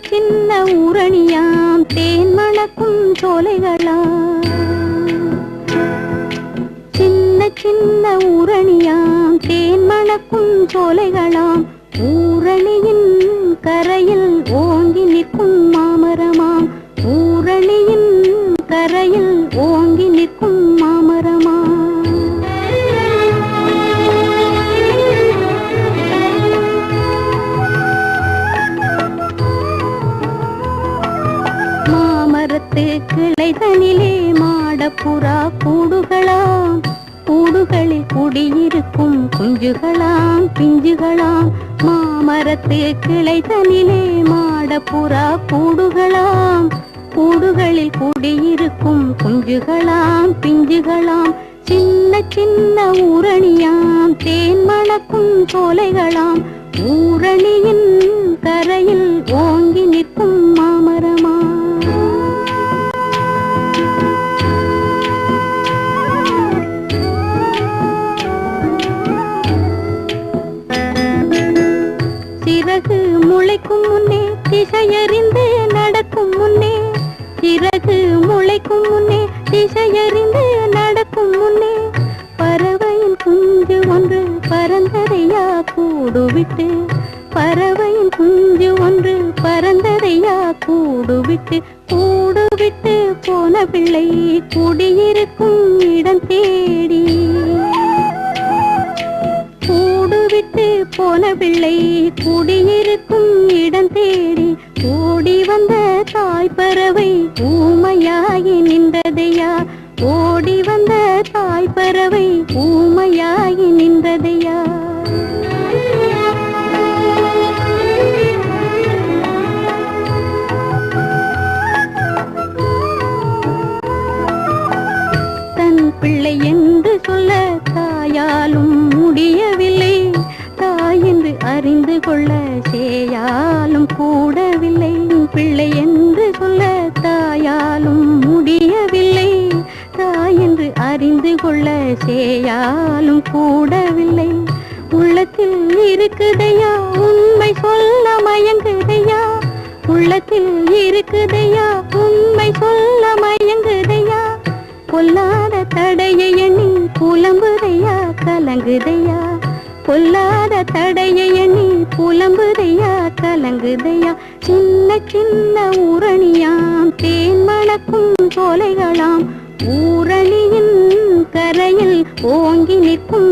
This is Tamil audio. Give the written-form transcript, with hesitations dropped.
சின்ன ஊரணியாம் தேன் மணக்கும் சோலைகளாம். சின்ன ஊரணியாம் தேன் மணக்கும் சோலைகளாம். ஊரணியின் கரையில் ஓங்கி நிற்கும் மாமரமாம். ஊரணியின் கரையில் ஓங்கி நிற்கும் மாமரமாம். மாமரத்து கிளைதனிலே மாடப்புறா கூடுகளாம். கூடுகளில் குடியிருக்கும் குஞ்சுகளாம் பிஞ்சுகளாம். மாமரத்து கிளைதனிலே மாடப்புறா கூடுகளாம். கூடுகளில் குடியிருக்கும் குஞ்சுகளாம் பிஞ்சுகளாம். சின்ன ஊரணியாம் தேன் மணக்கும் சோலைகளாம். ஊரணியின் கரையில் ஓங்கி நிற்கும் மாமரமாம். சிறகு முளைக்கும் முன்னே திசையறிந்து நடக்கும் முன்னே. சிறகு முளைக்கும் முன்னே திசையறிந்து நடக்கும் முன்னே. பறவையின் குஞ்சு ஒன்று பறந்ததையா கூடுவிட்டு. பறவையின் குஞ்சு ஒன்று பறந்ததையா கூடுவிட்டு. கூடுவிட்டு போன பிள்ளை குடியிருக்கும் இடம் தேடி. கூடுவிட்டு போன பிள்ளை குடியிருக்கும் இடம் தேடி. ஓடி வந்த தாய் பறவை ஊமையாகி நின்றதையா. ஓடி வந்த தாய் பறவை ஊமையாகி நின்றதையா. தன் பிள்ளை என்று சொல்ல தாயாலும் முடியவில்லை. தாய் என்று அறிந்து கொள்ள சேயாலும் கூடவில்லை. பிள்ளை என்று சொல்ல தாயாலும் முடியவில்லை. தாய் என்று அறிந்து கொள்ள சேயாலும் கூடவில்லை. உள்ளத்தில் இருக்குதையா உண்மை சொல்ல மயங்குதையா. உள்ளத்தில் இருக்குதையா உண்மை சொல்ல மயங்குதையா. பொல்லாத தடையை எண்ணி புலம்புதையா கலங்குதையா. பொல்லாத தடையை எண்ணி புலம்புதையா கலங்குதையா. சின்ன ஊரணியாம் தேன் மணக்கும் சோலைகளாம். ஊரணியின் கரையில் ஓங்கி நிற்கும்